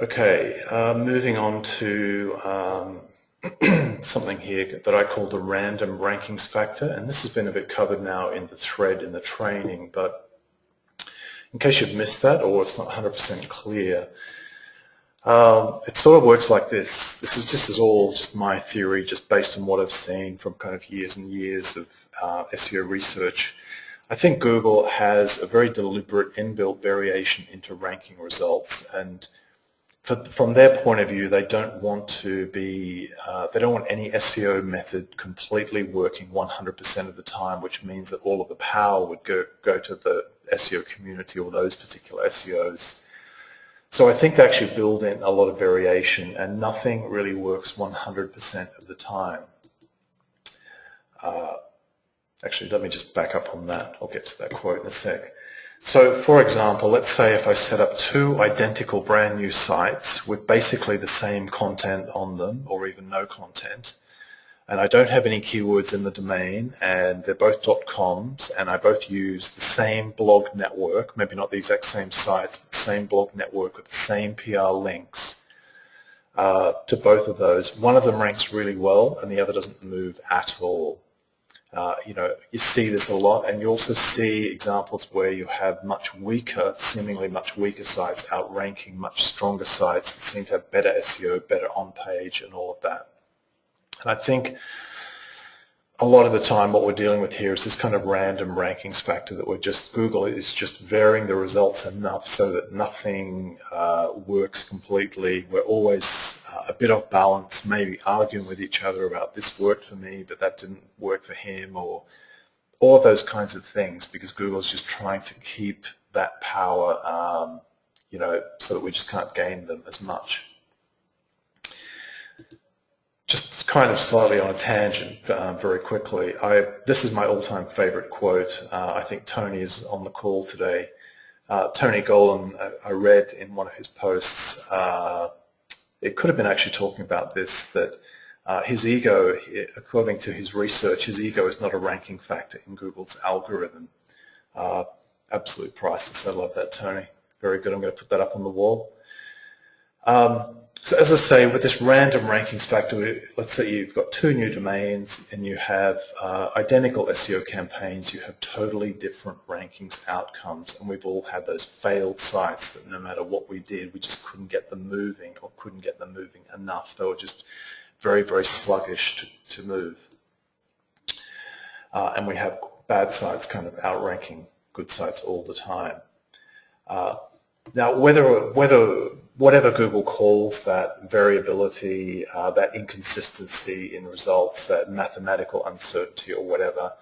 Okay, moving on to something here that I call the random rankings factor, and this has been a bit covered now in the thread in the training, but in case you've missed that or it's not 100% clear, it sort of works like this. This is all just my theory, just based on what I've seen from kind of years and years of SEO research. I think Google has a very deliberate inbuilt variation into ranking results, and from their point of view, they don't want to be, they don't want any SEO method completely working 100% of the time, which means that all of the power would go to the SEO community or those particular SEOs. So I think they actually build in a lot of variation, and nothing really works 100% of the time. Actually, let me just back up on that. I'll get to that quote in a sec. So, for example, let's say if I set up two identical brand new sites with basically the same content on them, or even no content, and I don't have any keywords in the domain, and they're both .coms, and I both use the same blog network, maybe not the exact same sites, but the same blog network with the same PR links to both of those. One of them ranks really well, and the other doesn't move at all. You see this a lot, and you also see examples where you have much weaker, seemingly much weaker sites outranking much stronger sites that seem to have better SEO, better on-page, and all of that. And I think a lot of the time what we're dealing with here is this kind of random rankings factor that Google is just varying the results enough so that nothing works completely. We're always a bit off balance, maybe arguing with each other about this worked for me, but that didn't work for him, or all of those kinds of things, because Google's just trying to keep that power, so that we just can't gain them as much. Just kind of slightly on a tangent, very quickly, this is my all-time favorite quote. I think Tony is on the call today. Tony Golan, I read in one of his posts, it could have been actually talking about this, that his ego, according to his research, his ego is not a ranking factor in Google's algorithm. Absolute priceless. I love that, Tony. Very good. I'm going to put that up on the wall. So as I say, with this random rankings factor, let's say you've got two new domains and you have identical SEO campaigns, you have totally different rankings outcomes, and we've all had those failed sites that no matter what we did, we just couldn't get them moving, or couldn't get them moving enough. They were just very, very sluggish to move. And we have bad sites kind of outranking good sites all the time. Now, whatever Google calls that variability, that inconsistency in results, that mathematical uncertainty or whatever,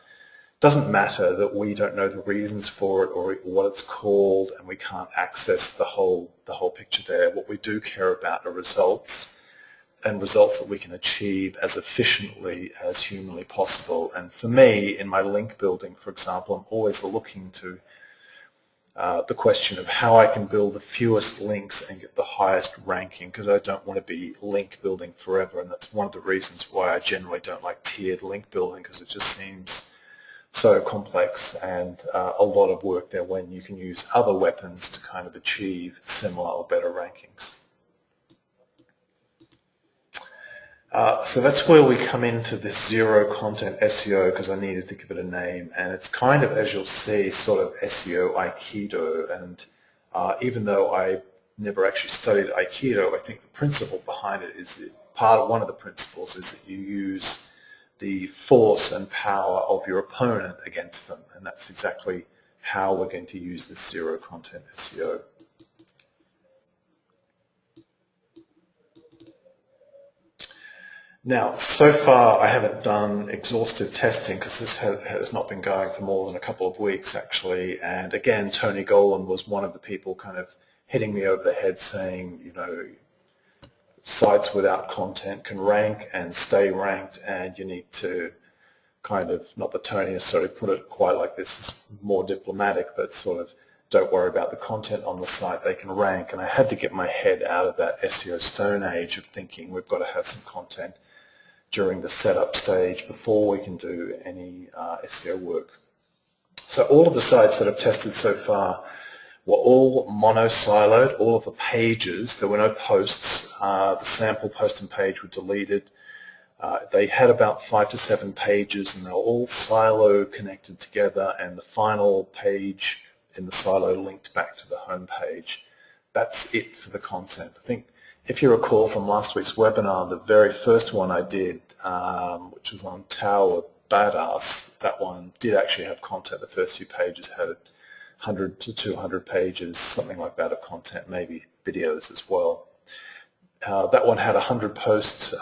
doesn't matter that we don't know the reasons for it or what it's called, and we can't access the whole picture there. What we do care about are results, and results that we can achieve as efficiently as humanly possible. And for me, in my link building, for example, I'm always looking to the question of how I can build the fewest links and get the highest ranking, because I don't want to be link building forever, and that's one of the reasons why I generally don't like tiered link building, because it just seems so complex and a lot of work there when you can use other weapons to kind of achieve similar or better rankings. So that's where we come into this zero content SEO, because I needed to give it a name, and it's kind of, as you'll see, sort of SEO Aikido. And even though I never actually studied Aikido, I think the principle behind it is that one of the principles is that you use the force and power of your opponent against them, and that's exactly how we're going to use this zero content SEO. Now, so far I haven't done exhaustive testing, because this has not been going for more than a couple of weeks actually, and again Tony Golan was one of the people kind of hitting me over the head saying, sites without content can rank and stay ranked, and you need to kind of, not that Tony necessarily put it quite like this, it's more diplomatic, but sort of don't worry about the content on the site, they can rank. And I had to get my head out of that SEO stone age of thinking we've got to have some content during the setup stage before we can do any SEO work. So all of the sites that I've tested so far were all mono-siloed, all of the pages. There were no posts. The sample post and page were deleted. They had about 5 to 7 pages, and they were all silo connected together, and the final page in the silo linked back to the home page. That's it for the content. I think if you recall from last week's webinar, the very first one I did, which was on Tower Badass, that one did actually have content. The first few pages had 100 to 200 pages, something like that of content, maybe videos as well. That one had 100 post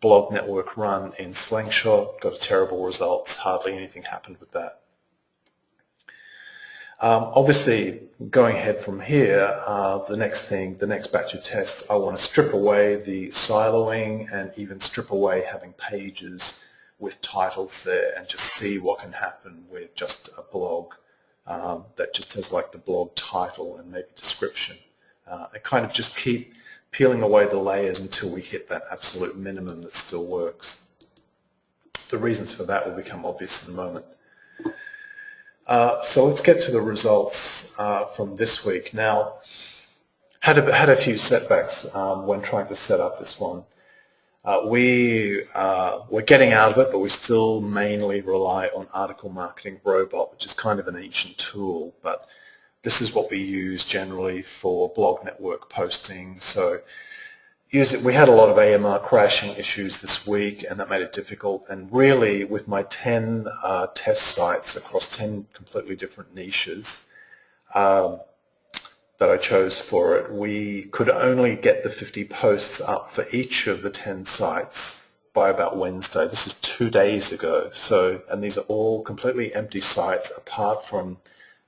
blog network run in Slingshot, got a terrible results, hardly anything happened with that. Obviously, going ahead from here, the next batch of tests, I want to strip away the siloing and even strip away having pages with titles there and just see what can happen with just a blog that just has like the blog title and maybe description. And kind of just keep peeling away the layers until we hit that absolute minimum that still works. The reasons for that will become obvious in a moment. So let's get to the results from this week. Now, had a few setbacks when trying to set up this one. We're getting out of it, but we still mainly rely on Article Marketing Robot, which is kind of an ancient tool, but this is what we use generally for blog network posting. So we had a lot of AMR crashing issues this week, and that made it difficult. And really, with my 10 test sites across 10 completely different niches that I chose for it, we could only get the 50 posts up for each of the 10 sites by about Wednesday. This is 2 days ago. And these are all completely empty sites apart from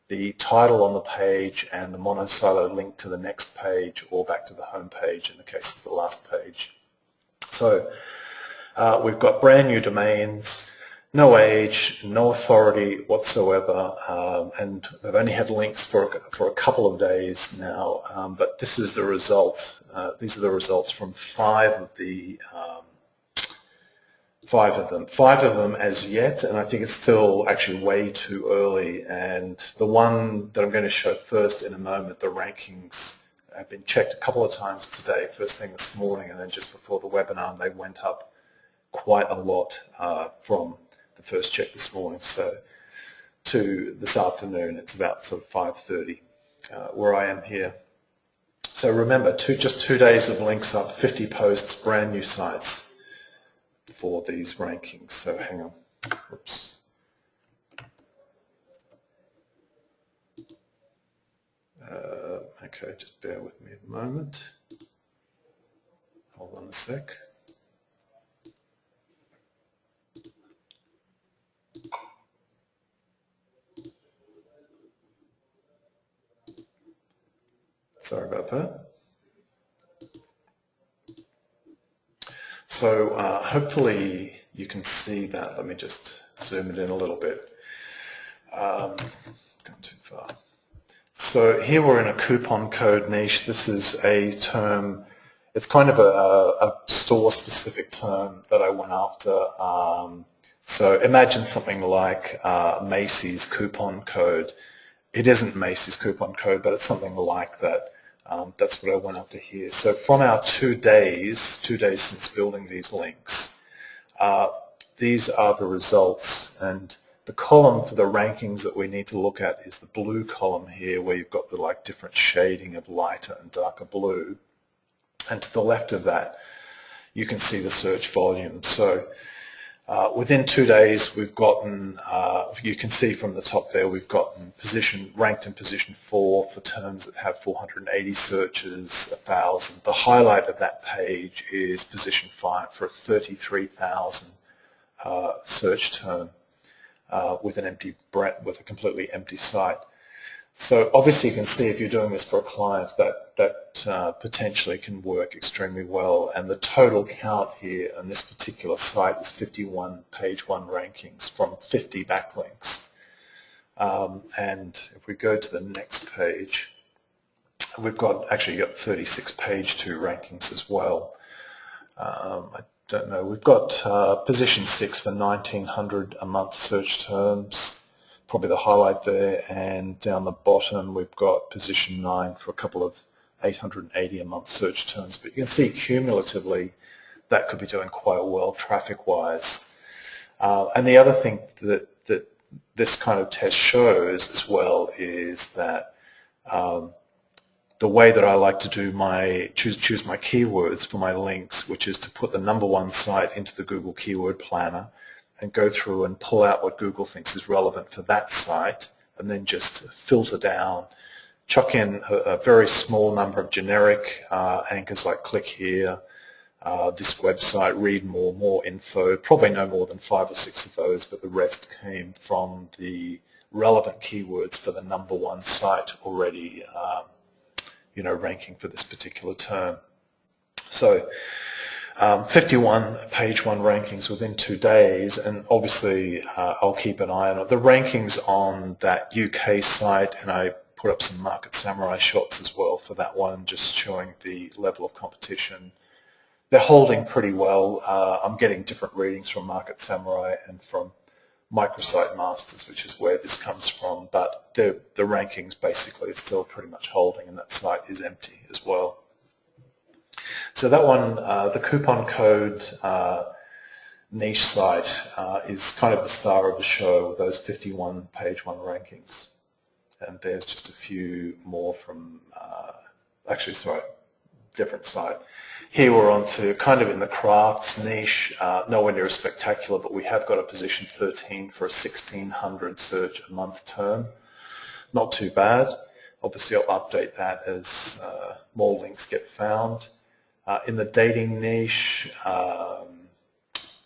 the title on the page and the monosilo link to the next page or back to the home page in the case of the last page. So we've got brand new domains, no age, no authority whatsoever, and we've only had links for a couple of days now, but this is the result. These are the results from 5 of them as yet, and I think it's still actually way too early. And the one that I'm going to show first in a moment, the rankings, have been checked a couple of times today, first thing this morning and then just before the webinar, and they went up quite a lot from the first check this morning. So to this afternoon, it's about sort of 5:30 where I am here. So remember, just 2 days of links up, 50 posts, brand new sites for these rankings. So hang on, oops. Okay, just bear with me a moment. Hold on a sec. Sorry about that. So hopefully you can see that. Let me just zoom it in a little bit. Gone too far. So here we're in a coupon code niche. This is a term, it's kind of a store-specific term that I went after. So imagine something like Macy's coupon code. It isn't Macy's coupon code, but it's something like that. That's what I went after here. So from our 2 days since building these links, these are the results. And the column for the rankings that we need to look at is the blue column here, where you've got the different shading of lighter and darker blue. And to the left of that, you can see the search volume. So within 2 days, we've gotten, you can see from the top there, we've gotten ranked in position 4 for terms that have 480 searches, 1,000. The highlight of that page is position 5 for a 33,000 search term with a completely empty site. So obviously you can see if you're doing this for a client that potentially can work extremely well, and the total count here on this particular site is 51 page 1 rankings from 50 backlinks. And if we go to the next page, we've got 36 page 2 rankings as well. I don't know, we've got position 6 for 1,900 a month search terms, probably the highlight there, and down the bottom we've got position 9 for a couple of 880 a month search terms. But you can see cumulatively that could be doing quite well traffic-wise. And the other thing that this kind of test shows as well is that the way that I like to do choose my keywords for my links, which is to put the #1 site into the Google Keyword Planner and go through and pull out what Google thinks is relevant for that site, and then just filter down, chuck in a very small number of generic anchors like click here, this website, read more info, probably no more than 5 or 6 of those, but the rest came from the relevant keywords for the #1 site already ranking for this particular term. So 51 page 1 rankings within 2 days, and obviously I'll keep an eye on it. The rankings on that UK site, and I put up some Market Samurai shots as well for that one, just showing the level of competition. They're holding pretty well. I'm getting different readings from Market Samurai and from Microsite Masters, which is where this comes from, but the rankings basically are still pretty much holding, and that site is empty as well. So that one, the coupon code niche site is kind of the star of the show with those 51 page 1 rankings. And there's just a few more from, different site. Here we're on to kind of in the crafts niche, nowhere near as spectacular, but we have got a position 13 for a 1600 search a month term. Not too bad. Obviously I'll update that as more links get found. In the dating niche,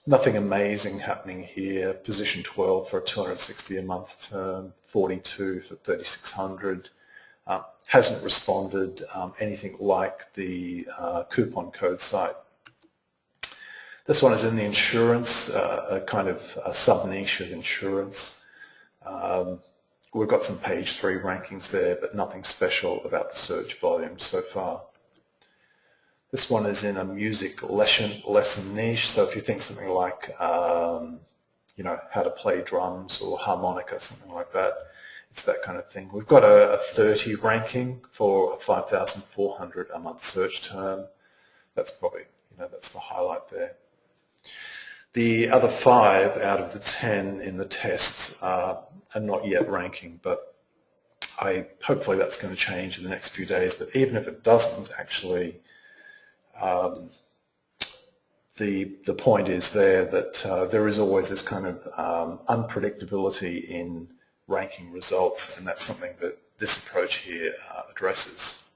nothing amazing happening here. Position 12 for a 260 a month term, 42 for 3600. Hasn't responded anything like the coupon code site. This one is in the insurance, a kind of a sub-niche of insurance. We've got some page 3 rankings there, but nothing special about the search volume so far. This one is in a music lesson niche, so if you think something like, how to play drums or harmonica, something like that, it's that kind of thing. We've got a 30 ranking for a 5,400 a month search term. That's probably, that's the highlight there. The other 5 out of the 10 in the tests are not yet ranking, but hopefully that's going to change in the next few days. But even if it doesn't, actually, the point is there that there is always this kind of unpredictability in ranking results, and that's something that this approach here addresses.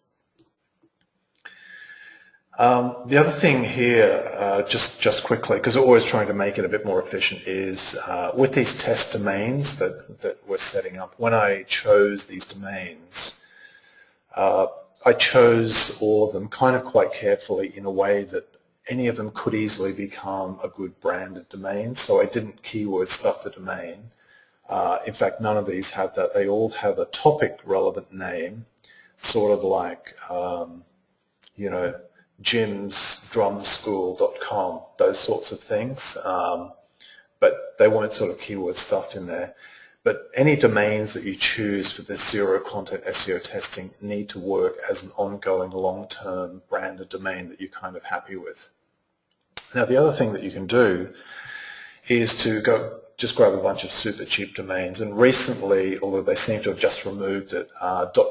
The other thing here, just quickly, because we're always trying to make it a bit more efficient, is with these test domains that we're setting up, when I chose these domains, I chose all of them kind of quite carefully in a way that any of them could easily become a good branded domain, so I didn't keyword stuff the domain. In fact, none of these have that. They all have a topic relevant name, sort of like, jimsdrumschool.com, those sorts of things, but they weren't sort of keyword stuffed in there. But any domains that you choose for this zero-content SEO testing need to work as an ongoing long-term branded domain that you're kind of happy with. Now, the other thing that you can do is to just grab a bunch of super cheap domains, and recently, although they seem to have just removed it,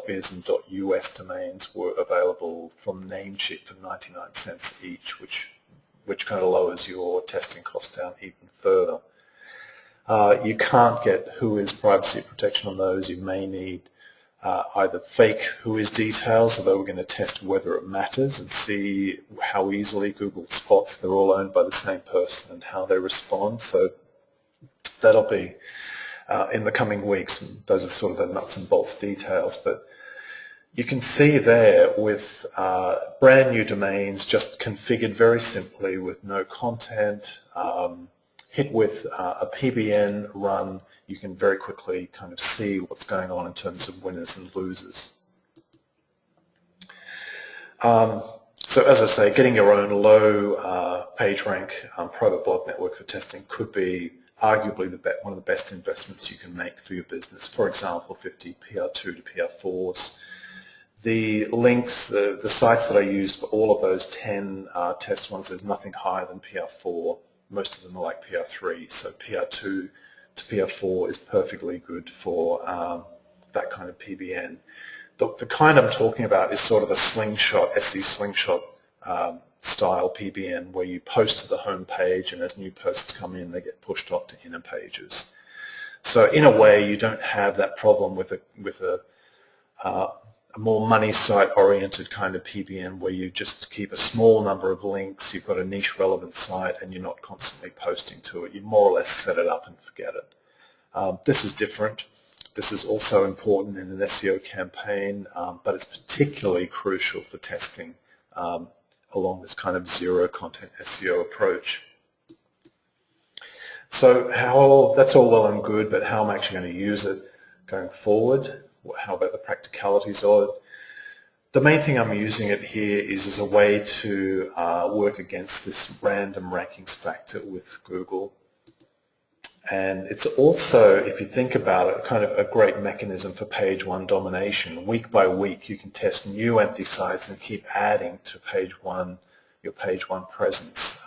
.biz and .us domains were available from Namecheap for 99 cents each, which kind of lowers your testing cost down even further. You can't get WHOIS privacy protection on those. You may need either fake WHOIS details, although we're going to test whether it matters and see how easily Google spots they're all owned by the same person and how they respond. So that'll be in the coming weeks. Those are sort of the nuts and bolts details. But you can see there with brand new domains just configured very simply with no content, hit with a PBN run, you can very quickly kind of see what's going on in terms of winners and losers. So as I say, getting your own low page rank private blog network for testing could be arguably one of the best investments you can make for your business. For example, 50 PR2 to PR4s. The links, the sites that I used for all of those 10 test ones, there's nothing higher than PR4. Most of them are like PR3, so PR2 to PR4 is perfectly good for that kind of PBN. The kind I'm talking about is sort of a slingshot, SE slingshot style PBN, where you post to the home page, and as new posts come in, they get pushed off to inner pages. So in a way, you don't have that problem with a more money site oriented kind of PBN, where you just keep a small number of links, you've got a niche relevant site, and you're not constantly posting to it. You more or less set it up and forget it. This is different. This is also important in an SEO campaign, but it's particularly crucial for testing along this kind of zero content SEO approach. So that's all well and good, but how am I actually going to use it going forward? How about the practicalities of it? The main thing I'm using it here is as a way to work against this random rankings factor with Google. And it's also, if you think about it, kind of a great mechanism for page one domination. Week by week, you can test new empty sites and keep adding to page one, your page one presence.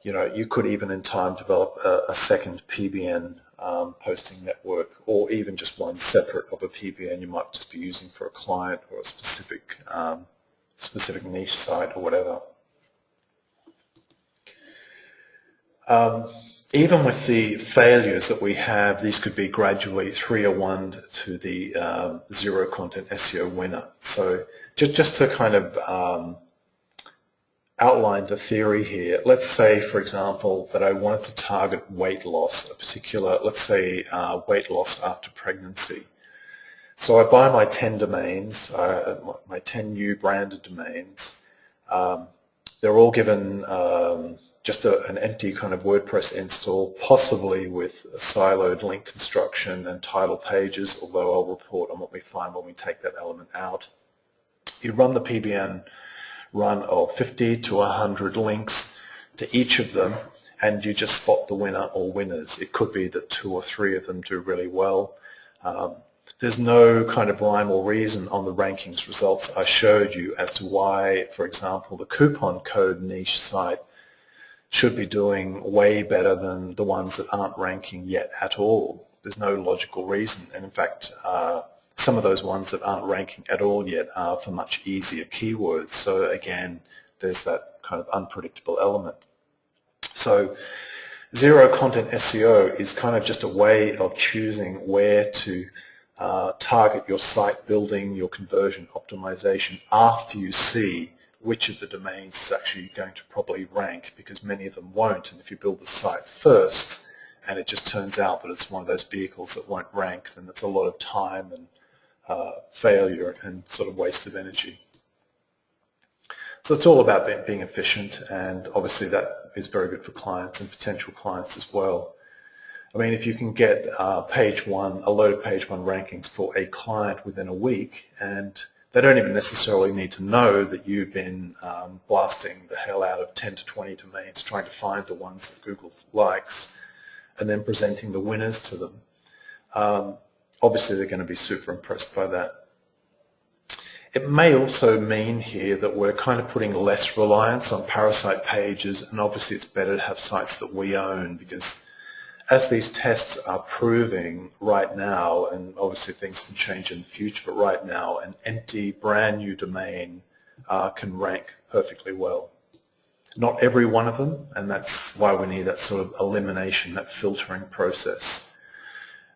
You know, you could even in time develop a second PBN posting network, or even just one separate of a PBN you might just be using for a client or a specific niche site or whatever. Even with the failures that we have, these could be gradually 301 to the zero content SEO winner. So just to kind of outline the theory here, let's say, for example, that I wanted to target weight loss, a particular, let's say, weight loss after pregnancy. So I buy my 10 domains, my 10 new branded domains. They're all given just an empty kind of WordPress install, possibly with a siloed link construction and title pages, although I'll report on what we find when we take that element out. You run the PBN run of 50 to 100 links to each of them, and you just spot the winner or winners. It could be that 2 or 3 of them do really well. There's no kind of rhyme or reason on the rankings results I showed you as to why, for example, the coupon code niche site should be doing way better than the ones that aren't ranking yet at all. There's no logical reason, and in fact, some of those ones that aren't ranking at all yet are for much easier keywords. So again, there's that kind of unpredictable element. So zero content SEO is kind of just a way of choosing where to target your site building, your conversion optimization after you see which of the domains is actually going to probably rank, because many of them won't. And if you build the site first and it just turns out that it's one of those vehicles that won't rank, then it's a lot of time and failure and sort of waste of energy. So it's all about being efficient, and obviously that is very good for clients and potential clients as well. I mean, if you can get page one, a load of page one rankings for a client within a week, and they don't even necessarily need to know that you've been blasting the hell out of 10 to 20 domains, trying to find the ones that Google likes, and then presenting the winners to them. Obviously, they're going to be super impressed by that. It may also mean here that we're kind of putting less reliance on parasite pages, and obviously it's better to have sites that we own, because as these tests are proving right now, and obviously things can change in the future, but right now an empty brand new domain can rank perfectly well. Not every one of them, and that's why we need that sort of elimination, that filtering process.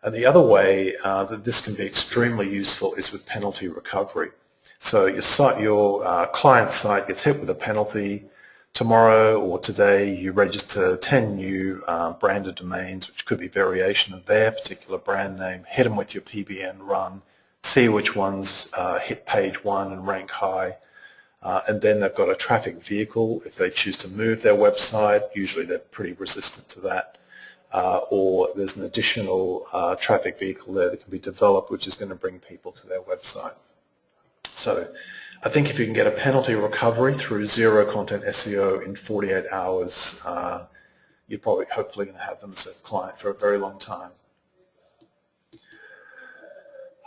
And the other way that this can be extremely useful is with penalty recovery. So your client site gets hit with a penalty. Tomorrow or today you register 10 new branded domains, which could be variation of their particular brand name, hit them with your PBN run, see which ones hit page one and rank high, and then they've got a traffic vehicle. If they choose to move their website, usually they're pretty resistant to that, or there's an additional traffic vehicle there that can be developed, which is going to bring people to their website. So I think if you can get a penalty recovery through zero content SEO in 48 hours, you're probably hopefully going to have them as a client for a very long time.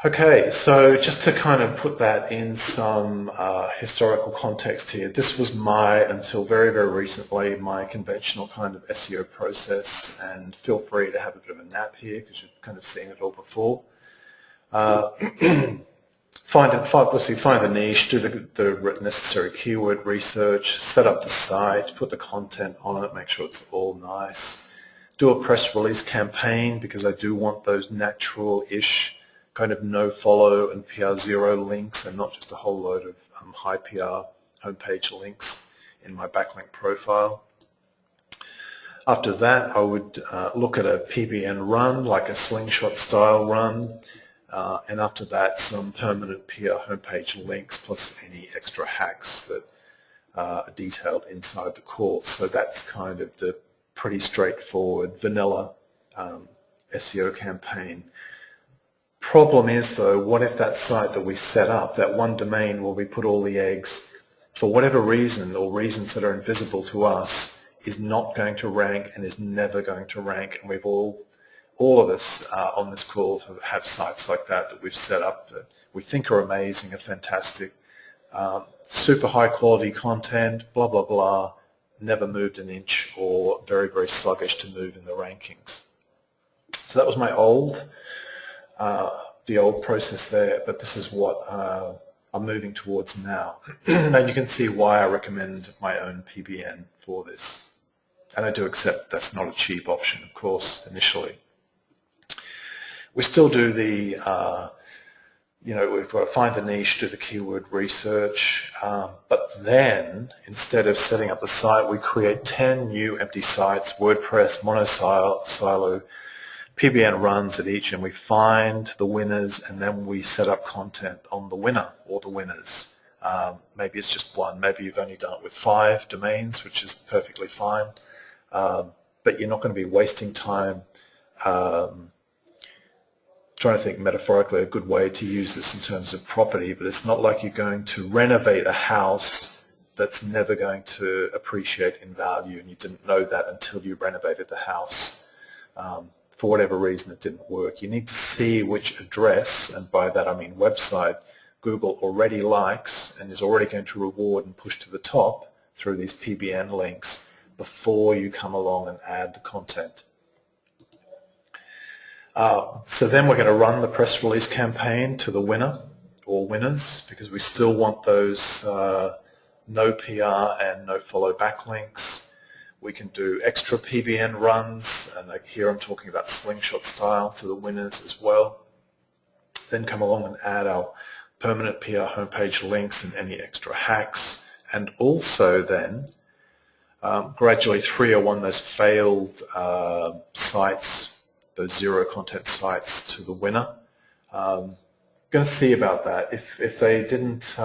Okay, so just to kind of put that in some historical context here, this was until very, very recently, my conventional kind of SEO process, and feel free to have a bit of a nap here because you've kind of seen it all before. Find the niche, do the necessary keyword research, set up the site, put the content on it, make sure it's all nice. Do a press release campaign because I do want those natural-ish kind of no follow and PR0 links and not just a whole load of high PR homepage links in my backlink profile. After that, I would look at a PBN run, like a slingshot style run, and after that some permanent PR homepage links plus any extra hacks that are detailed inside the course. So that's kind of the pretty straightforward vanilla SEO campaign. Problem is though, what if that site that we set up, that one domain where we put all the eggs, for whatever reason or reasons that are invisible to us, is not going to rank and is never going to rank, and we've all of us on this call have sites like that we've set up that we think are amazing, are fantastic, super high quality content, blah blah blah, never moved an inch or very, very sluggish to move in the rankings. So that was my the old process there, but this is what I'm moving towards now. And you can see why I recommend my own PBN for this. And I do accept that's not a cheap option, of course, initially. We still do the, we've got to find the niche, do the keyword research, but then instead of setting up the site, we create 10 new empty sites, WordPress, monosilo, PBN runs at each, and we find the winners, and then we set up content on the winner or the winners. Maybe it's just one, maybe you've only done it with 5 domains, which is perfectly fine, but you're not going to be wasting time trying to think metaphorically a good way to use this in terms of property, but it's not like you're going to renovate a house that's never going to appreciate in value, and you didn't know that until you renovated the house. For whatever reason it didn't work. You need to see which address, and by that I mean website, Google already likes and is already going to reward and push to the top through these PBN links before you come along and add the content. So then we're going to run the press release campaign to the winner or winners, because we still want those no PR and no follow backlinks. We can do extra PBN runs, and like here I'm talking about slingshot style to the winners as well. Then come along and add our permanent PR homepage links and any extra hacks, and also then gradually 301 those failed sites, those zero content sites to the winner. Going to see about that. If they didn't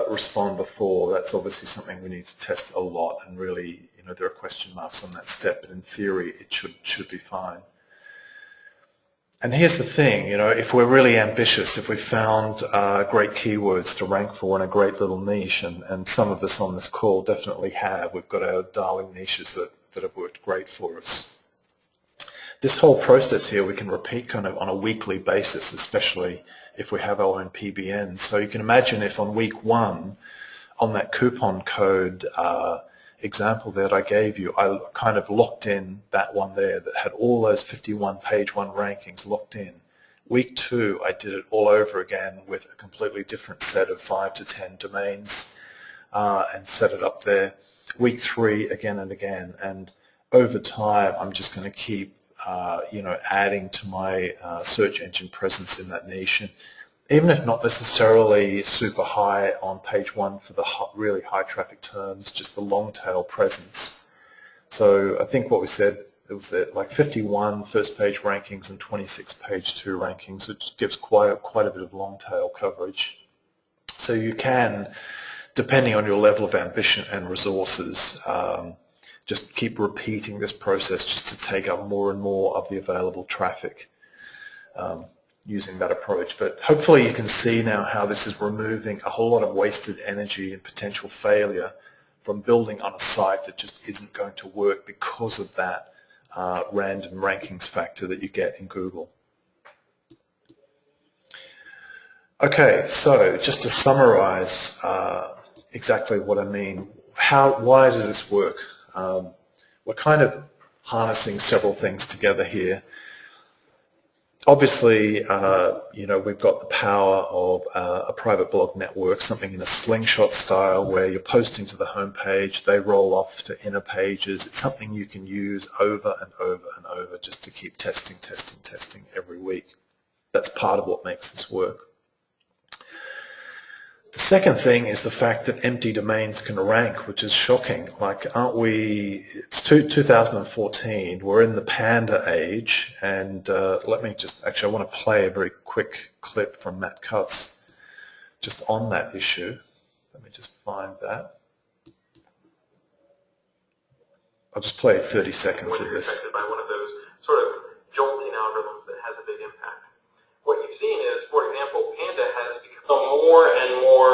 respond before, that's obviously something we need to test a lot, and really, there are question marks on that step, but in theory it should be fine. And here's the thing, if we're really ambitious, if we found great keywords to rank for in a great little niche, and some of us on this call definitely have, we've got our darling niches that have worked great for us. This whole process here we can repeat kind of on a weekly basis, especially if we have our own PBN. So you can imagine if on week 1, on that coupon code example that I gave you, I kind of locked in that one there that had all those 51 page 1 rankings locked in. Week 2, I did it all over again with a completely different set of 5 to 10 domains and set it up there. Week 3, again and again, and over time I'm just going to keep adding to my search engine presence in that niche. And even if not necessarily super high on page 1 for the really high traffic terms, just the long tail presence. So I think what we said, it was that like 51 first page rankings and 26 page 2 rankings, which gives quite a bit of long tail coverage. So you can, depending on your level of ambition and resources, just keep repeating this process just to take up more and more of the available traffic. Using that approach. But hopefully you can see now how this is removing a whole lot of wasted energy and potential failure from building on a site that just isn't going to work because of that random rankings factor that you get in Google. Okay, so just to summarize exactly what I mean, why does this work? We're kind of harnessing several things together here. Obviously, you know, we've got the power of a private blog network, something in a slingshot style where you're posting to the home page, they roll off to inner pages. It's something you can use over and over and over just to keep testing every week. That's part of what makes this work. The second thing is the fact that empty domains can rank, which is shocking. Like, aren't we, it's 2014, we're in the Panda age, and let me just, actually I want to play a very quick clip from Matt Cutts just on that issue. Let me just find that. I'll just play 30 seconds of this. By one of those sort of jolting algorithms that has a big impact. What you've seen is, for example, Panda has become more and more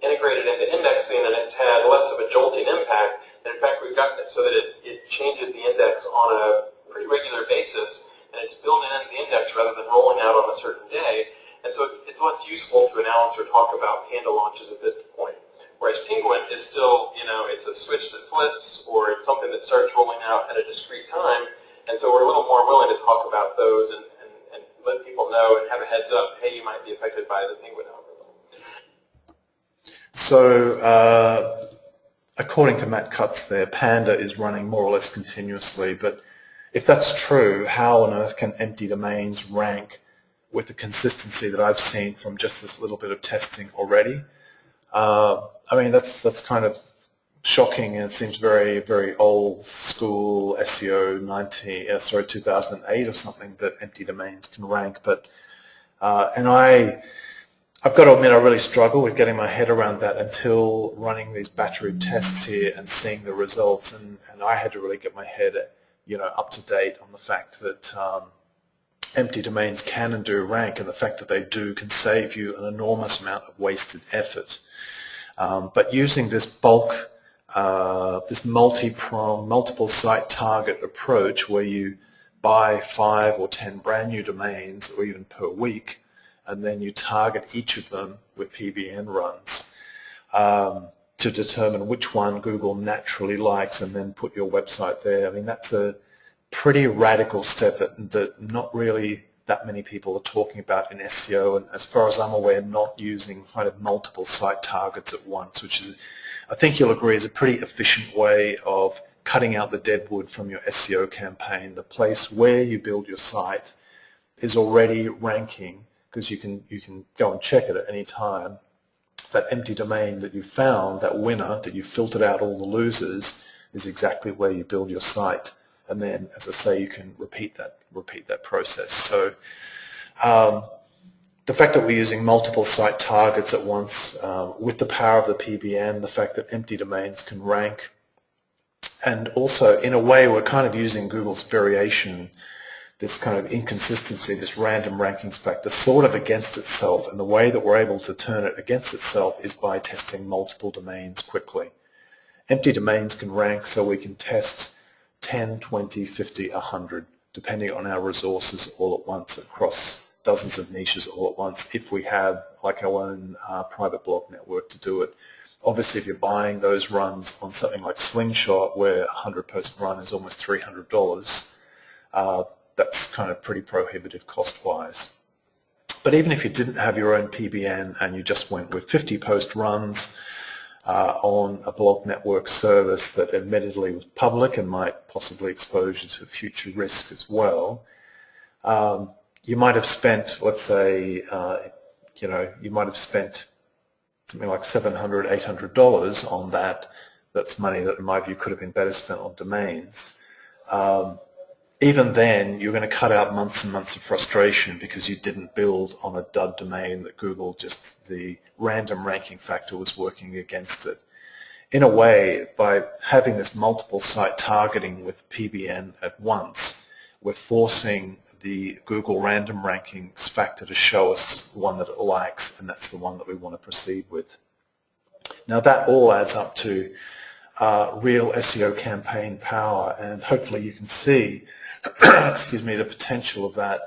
integrated into indexing, and it's had less of a jolting impact. And in fact, we've gotten it so that it changes the index on a pretty regular basis, and it's built into the index rather than rolling out on a certain day. And so it's less useful to announce or talk about Panda launches at this point. Whereas Penguin is still, you know, it's a switch that flips, or it's something that starts rolling out at a discrete time. And so we're a little more willing to talk about those and let people know and have a heads up, hey, you might be affected by the Penguin algorithm. So according to Matt Cutts there, Panda is running more or less continuously, but if that's true, how on earth can empty domains rank with the consistency that I've seen from just this little bit of testing already? I mean, that's kind of shocking, and it seems very, very old school SEO 2008 or something that empty domains can rank. But and I've got to admit, I really struggle with getting my head around that until running these battery tests here and seeing the results. And I had to really get my head, you know, up to date on the fact that empty domains can and do rank, and the fact that they do can save you an enormous amount of wasted effort. But using this bulk, this multi-pronged, multiple site target approach where you buy 5 or 10 brand new domains, or even per week, and then you target each of them with PBN runs to determine which one Google naturally likes and then put your website there. I mean, that's a pretty radical step that not really that many people are talking about in SEO, and as far as I'm aware, not using kind of multiple site targets at once, which is, I think you'll agree, is a pretty efficient way of cutting out the dead wood from your SEO campaign. The place where you build your site is already ranking, because you can go and check it at any time. That empty domain that you found, that winner, that you filtered out all the losers, is exactly where you build your site. And then, as I say, you can repeat that process. So the fact that we're using multiple site targets at once, with the power of the PBN, the fact that empty domains can rank, and also in a way we're kind of using Google's variation, this kind of inconsistency, this random rankings factor, sort of against itself, and the way that we're able to turn it against itself is by testing multiple domains quickly. Empty domains can rank, so we can test 10, 20, 50, 100, depending on our resources all at once across dozens of niches all at once, if we have like our own private blog network to do it. Obviously, if you're buying those runs on something like Slingshot, where a 100-post run is almost $300, that's kind of pretty prohibitive cost-wise. But even if you didn't have your own PBN and you just went with 50-post runs on a blog network service that admittedly was public and might possibly expose you to future risk as well, you might have spent, let's say, you know, you might have spent something like $700, $800 on that. That's money that, in my view, could have been better spent on domains. Even then, you're going to cut out months and months of frustration because you didn't build on a dud domain that Google, just the random ranking factor was working against it. In a way, by having this multiple site targeting with PBN at once, we're forcing the Google random rankings factor to show us one that it likes, and that's the one that we want to proceed with. Now that all adds up to real SEO campaign power, and hopefully you can see excuse me, the potential of that.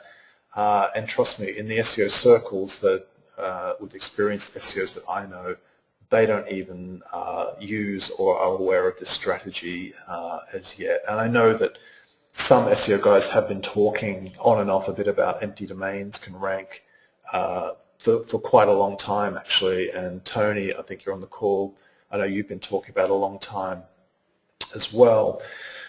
And trust me, in the SEO circles that with experienced SEOs that I know, they don't even use or are aware of this strategy as yet. And I know that some SEO guys have been talking on and off a bit about empty domains can rank for quite a long time, actually. And Tony, I think you're on the call. I know you've been talking about a long time as well.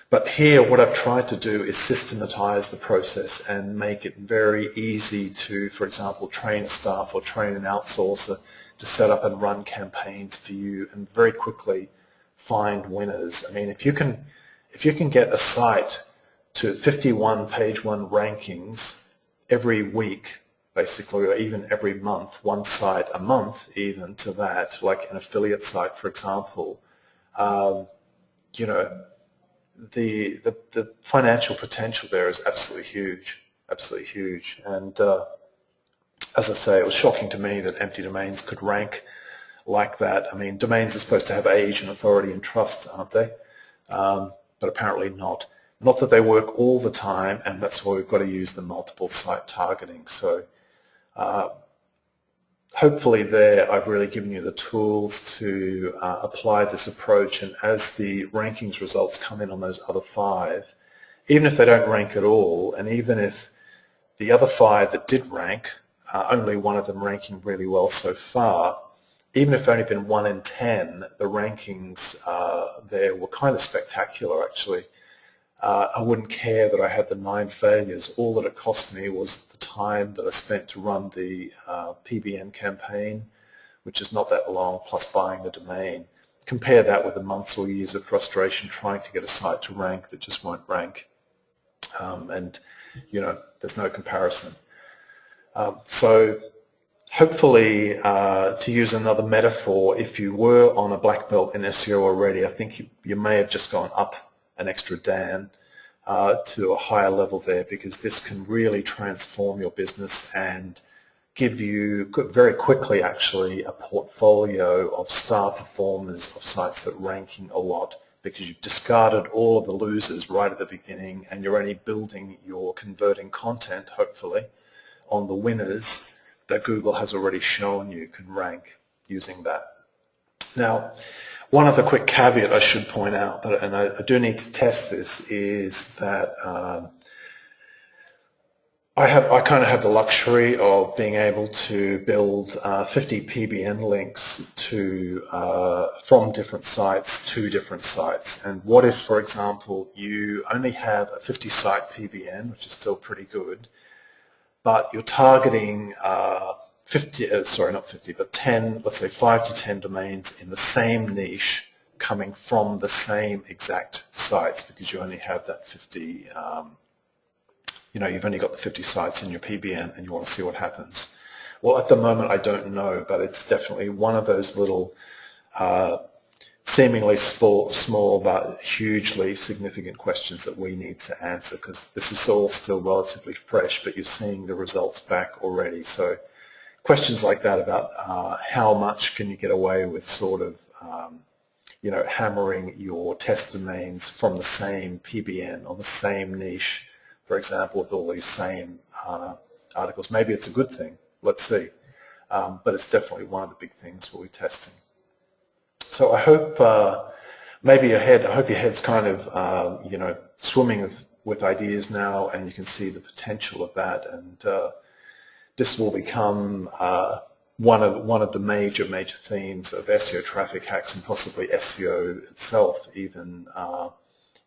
But here, what I've tried to do is systematize the process and make it very easy to, for example, train a staff or train an outsourcer to set up and run campaigns for you and very quickly find winners. I mean, if you can get a site to 51 page one rankings every week, basically, or even every month, one site a month even to that, like an affiliate site, for example, you know, the financial potential there is absolutely huge. And as I say, it was shocking to me that empty domains could rank like that. I mean, domains are supposed to have age and authority and trust, aren't they? But apparently not. Not that they work all the time, and that's why we've got to use the multiple site targeting. So hopefully there I've really given you the tools to apply this approach, and as the rankings results come in on those other 5, even if they don't rank at all, and even if the other 5 that did rank, only one of them ranking really well so far, even if only been 1 in 10, the rankings there were kind of spectacular, actually. I wouldn't care that I had the 9 failures. All that it cost me was the time that I spent to run the PBN campaign, which is not that long, plus buying the domain. Compare that with the months or years of frustration trying to get a site to rank that just won't rank. And, you know, there's no comparison. So hopefully, to use another metaphor, if you were on a black belt in SEO already, I think you may have just gone up an extra dan to a higher level there, because this can really transform your business and give you very quickly actually a portfolio of star performers of sites that are ranking a lot, because you've discarded all of the losers right at the beginning and you're only building your converting content, hopefully, on the winners that Google has already shown you can rank using that. Now, one other quick caveat I should point out, and I do need to test this, is that I kind of have the luxury of being able to build 50 PBN links to from different sites to different sites. And what if, for example, you only have a 50-site PBN, which is still pretty good, but you're targeting 10, let's say 5 to 10 domains in the same niche coming from the same exact sites, because you only have that 50, you know, you've only got the 50 sites in your PBN and you want to see what happens. Well, at the moment I don't know, but it's definitely one of those little seemingly small but hugely significant questions that we need to answer, because this is all still relatively fresh, but you're seeing the results back already. So questions like that about how much can you get away with sort of, you know, hammering your test domains from the same PBN on the same niche, for example, with all these same articles. Maybe it's a good thing. Let's see. But it's definitely one of the big things we'll be testing. So I hope maybe I hope your head's kind of, you know, swimming with ideas now, and you can see the potential of that. And this will become one of the major themes of SEO traffic hacks, and possibly SEO itself, even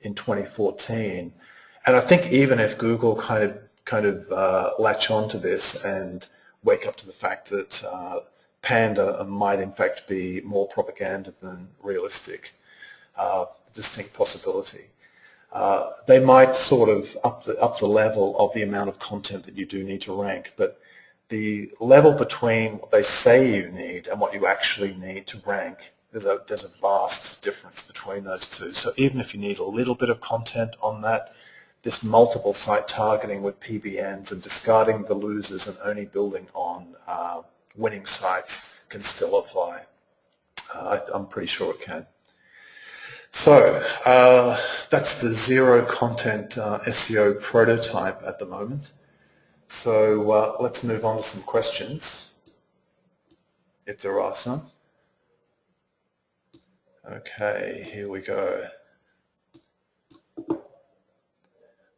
in 2014. And I think even if Google kind of latch onto this and wake up to the fact that Panda might in fact be more propaganda than realistic, distinct possibility, they might sort of up the level of the amount of content that you do need to rank. But the level between what they say you need and what you actually need to rank, there's a vast difference between those two. So even if you need a little bit of content on that, this multiple site targeting with PBNs and discarding the losers and only building on winning sites can still apply. I'm pretty sure it can. So that's the zero content SEO prototype at the moment. So let's move on to some questions, if there are some. Okay, here we go.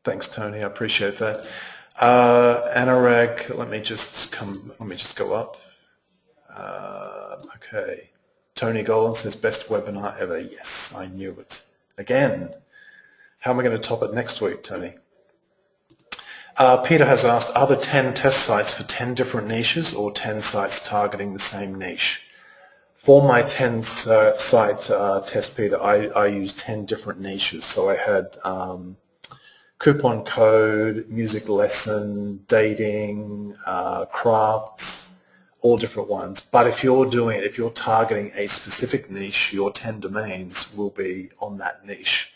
Thanks, Tony. I appreciate that. Anurag, let me just go up. Okay. Tony Golan says, best webinar ever. Yes, I knew it. Again, how am I going to top it next week, Tony? Peter has asked, are there 10 test sites for 10 different niches or 10 sites targeting the same niche? For my 10 site test, Peter, I used 10 different niches. So I had coupon code, music lesson, dating, crafts, all different ones. But if you're targeting a specific niche, your 10 domains will be on that niche.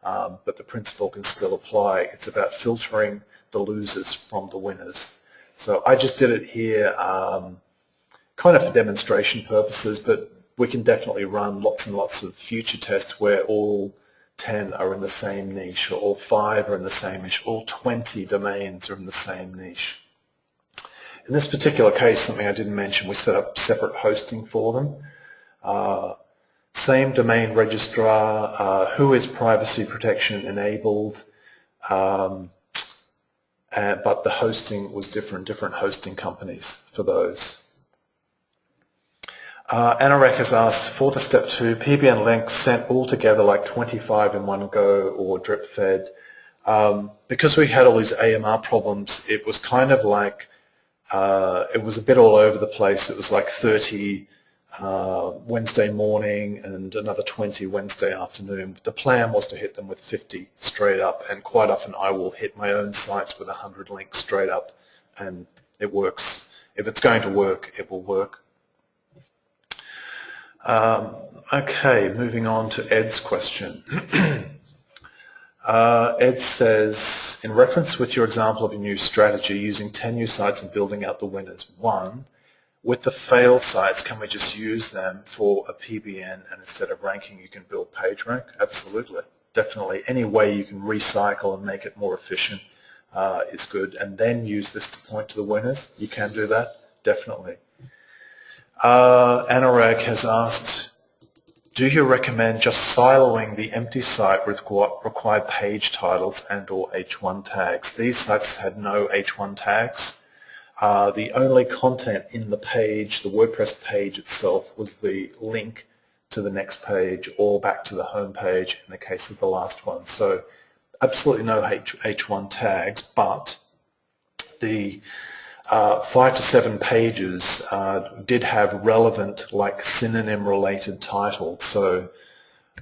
But the principle can still apply. It's about filtering the losers from the winners. So I just did it here kind of for demonstration purposes, but we can definitely run lots and lots of future tests where all 10 are in the same niche, or all 5 are in the same niche, all 20 domains are in the same niche. In this particular case, something I didn't mention, we set up separate hosting for them. Same domain registrar, who is privacy protection enabled, but the hosting was different hosting companies for those. Anurag has asked, for the step 2, PBN links sent all together like 25 in one go or drip fed. Because we had all these AMR problems, it was kind of like, it was a bit all over the place. It was like 30 Wednesday morning and another 20 Wednesday afternoon. The plan was to hit them with 50 straight up, and quite often I will hit my own sites with 100 links straight up, and it works. If it's going to work, it will work. Okay, moving on to Ed's question. Ed says, in reference with your example of a new strategy using 10 new sites and building out the winners, 1, with the failed sites, can we just use them for a PBN and instead of ranking you can build PageRank? Absolutely, definitely. Any way you can recycle and make it more efficient is good, and then use this to point to the winners. You can do that, definitely. Anurag has asked, do you recommend just siloing the empty site with required page titles and or H1 tags? These sites had no H1 tags. The only content in the page, the WordPress page itself, was the link to the next page or back to the home page in the case of the last one. So absolutely no H1 tags, but the 5 to 7 pages did have relevant, like synonym related titles. So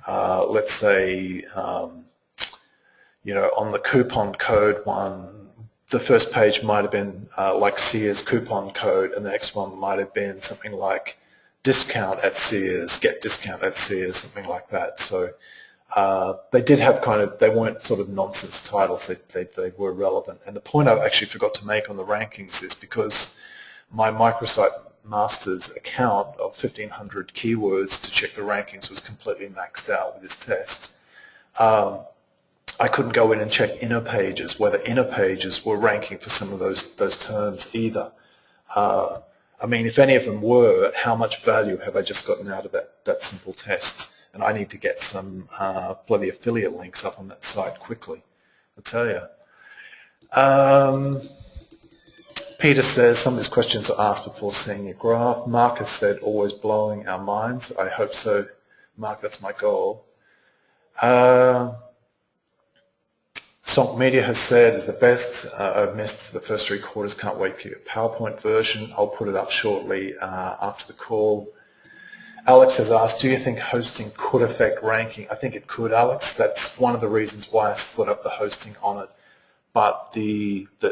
let's say, you know, on the coupon code one, the first page might have been like Sears coupon code, and the next one might have been something like discount at Sears, get discount at Sears, something like that. So they did have kind of, they weren't sort of nonsense titles, they were relevant. And the point I actually forgot to make on the rankings is because my microsite master's account of 1,500 keywords to check the rankings was completely maxed out with this test. I couldn't go in and check inner pages, whether inner pages were ranking for some of those terms either. I mean, if any of them were, how much value have I just gotten out of that simple test? And I need to get some bloody affiliate links up on that site quickly, I tell you. Peter says, some of these questions are asked before seeing your graph. Mark has said, always blowing our minds. I hope so, Mark, that's my goal. Sonk Media has said, is the best. I've missed the first 3 quarters, can't wait for your PowerPoint version. I'll put it up shortly after the call. Alex has asked, do you think hosting could affect ranking? I think it could, Alex. That's one of the reasons why I split up the hosting on it. But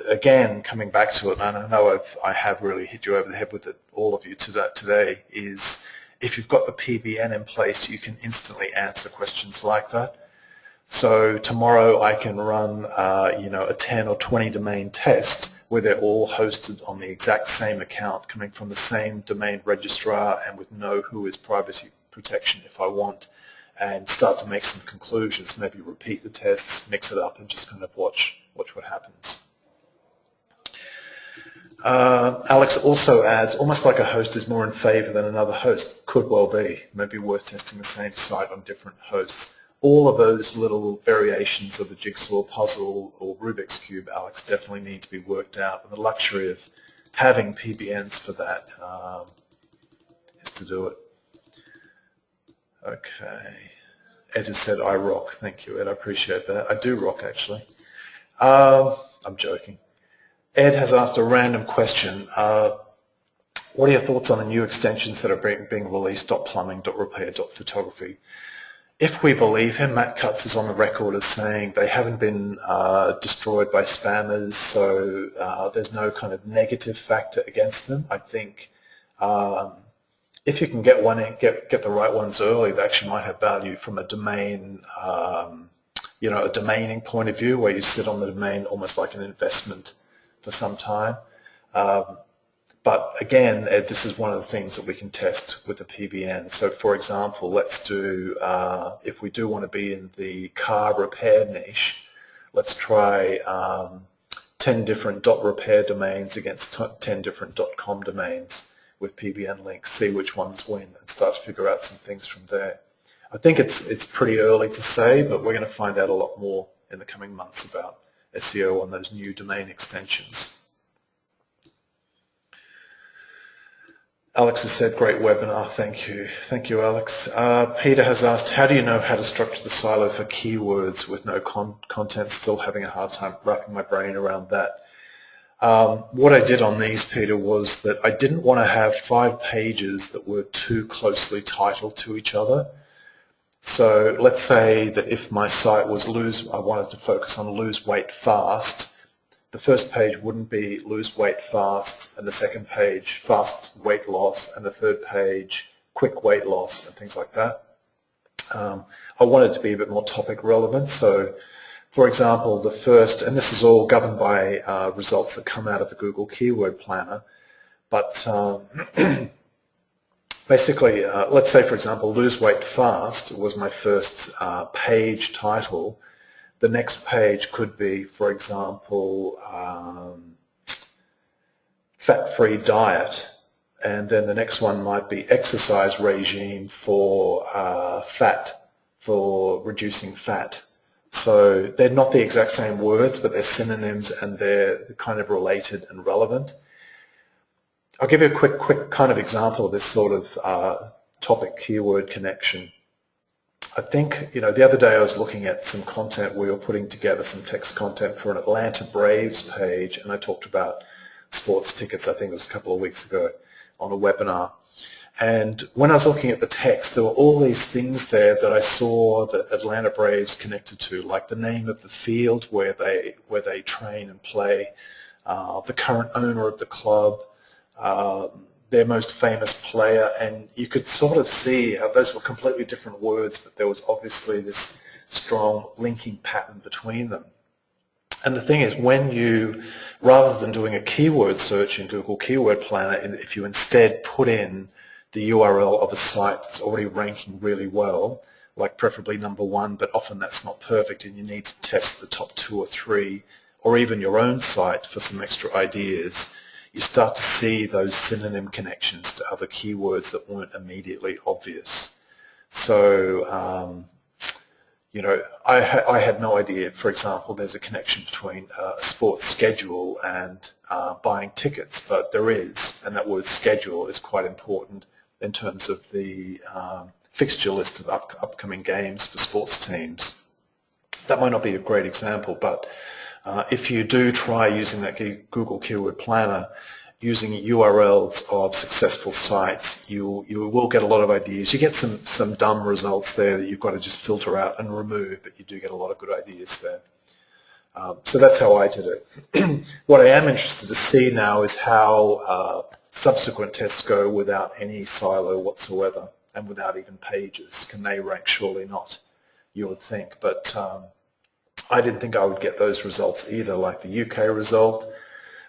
again, coming back to it, and I know I have really hit you over the head with it, all of you today, is if you've got the PBN in place, you can instantly answer questions like that. So tomorrow I can run you know, a 10 or 20 domain test where they're all hosted on the exact same account, coming from the same domain registrar and with no who is privacy protection if I want. and start to make some conclusions, maybe repeat the tests, mix it up, and just kind of watch what happens. Alex also adds, almost like a host is more in favor than another host. Could well be. Maybe worth testing the same site on different hosts. All of those little variations of the jigsaw puzzle or Rubik's Cube, Alex, definitely need to be worked out. And the luxury of having PBNs for that is to do it. Okay. Ed has said, I rock. Thank you, Ed. I appreciate that. I do rock, actually. I'm joking. Ed has asked a random question. What are your thoughts on the new extensions that are being released, .plumbing, .repair, .photography? If we believe him, Matt Cutts is on the record as saying they haven't been destroyed by spammers, so there's no kind of negative factor against them. I think if you can get the right ones early, they actually might have value from a domain, you know, a domaining point of view, where you sit on the domain almost like an investment for some time. But again, Ed, this is one of the things that we can test with the PBN. So for example, let's do, if we do want to be in the car repair niche, let's try 10 different .repair domains against 10 different .com domains with PBN links, see which ones win, and start to figure out some things from there. I think it's pretty early to say, but we're going to find out a lot more in the coming months about SEO on those new domain extensions. Alex has said, great webinar, thank you. Thank you, Alex. Peter has asked, how do you know how to structure the silo for keywords with no content? Still having a hard time wrapping my brain around that. What I did on these, Peter, was that I didn't want to have 5 pages that were too closely titled to each other. So let's say that if my site was I wanted to focus on lose weight fast, the first page wouldn't be lose weight fast, and the second page fast weight loss, and the third page quick weight loss, and things like that. I wanted to be a bit more topic relevant. So for example, the first, and this is all governed by results that come out of the Google Keyword Planner, but basically, let's say, for example, lose weight fast was my first page title. The next page could be, for example, fat-free diet, and then the next one might be exercise regime for reducing fat. So they're not the exact same words, but they're synonyms, and they're kind of related and relevant. I'll give you a quick kind of example of this sort of topic keyword connection. I think, you know, the other day I was looking at some content. We were putting together some text content for an Atlanta Braves page, and I talked about sports tickets, I think it was a couple of weeks ago, on a webinar. And when I was looking at the text, there were all these things there that I saw that Atlanta Braves connected to, like the name of the field where they train and play, the current owner of the club, their most famous player, and you could sort of see how those were completely different words, but there was obviously this strong linking pattern between them. And the thing is, when you, rather than doing a keyword search in Google Keyword Planner, if you instead put in the URL of a site that's already ranking really well, like preferably #1, but often that's not perfect and you need to test the top 2 or 3, or even your own site for some extra ideas, you start to see those synonym connections to other keywords that weren't immediately obvious. So, you know, I had no idea, for example, there's a connection between a sports schedule and buying tickets, but there is, and that word schedule is quite important in terms of the fixture list of upcoming games for sports teams. That might not be a great example, but if you do try using that Google Keyword Planner, using URLs of successful sites, you will get a lot of ideas. You get some dumb results there that you've got to just filter out and remove, but you do get a lot of good ideas there. So that's how I did it. What I am interested to see now is how subsequent tests go without any silo whatsoever and without even pages. Can they rank? Surely not, you would think. But I didn't think I would get those results either, like the UK result,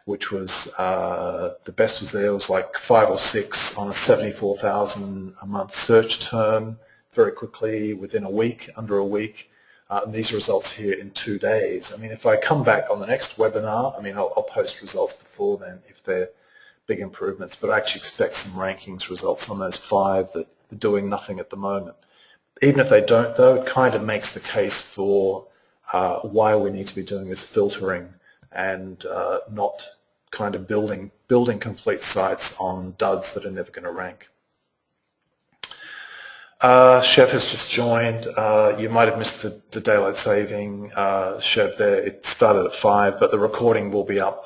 which was the best was there. It was like 5 or 6 on a 74,000 a month search term, very quickly, within a week, under a week, and these results here in 2 days. I mean, if I come back on the next webinar, I mean, I'll post results before then if they're big improvements, but I actually expect some rankings results on those 5 that are doing nothing at the moment. Even if they don't, though, it kind of makes the case for why we need to be doing this filtering and not kind of building complete sites on duds that are never going to rank. Chev has just joined. You might have missed the daylight saving, Chev, there. It started at 5, but the recording will be up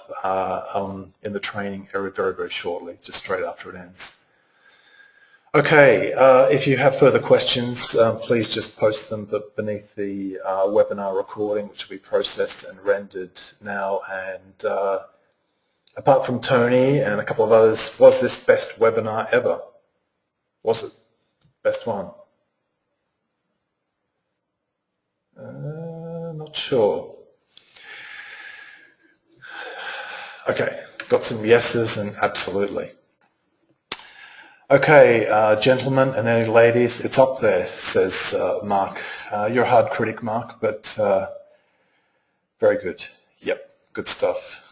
in the training area very, very shortly, just straight after it ends. Okay, if you have further questions, please just post them beneath the webinar recording, which will be processed and rendered now. And apart from Tony and a couple of others, was this best webinar ever? Was it best one? Not sure. Okay, got some yeses and absolutely. Okay, gentlemen and any ladies, it's up there, says Mark. You're a hard critic, Mark, but very good. Yep, good stuff.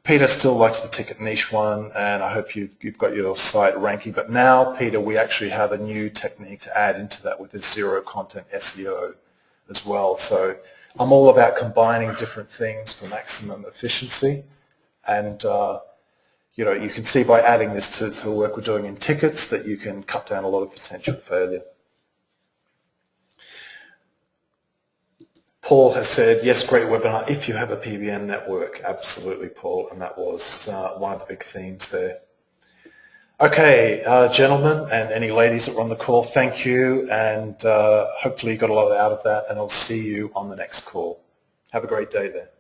Peter still likes the ticket niche one, and I hope you've got your site ranking. But now, Peter, we actually have a new technique to add into that with this zero-content SEO as well. So I'm all about combining different things for maximum efficiency, and you know, you can see by adding this to the work we're doing in tickets that you can cut down a lot of potential failure. Paul has said, yes, great webinar if you have a PBN network. Absolutely, Paul, and that was one of the big themes there. Okay, gentlemen and any ladies that were on the call, thank you, and hopefully you got a lot out of that, and I'll see you on the next call. Have a great day there.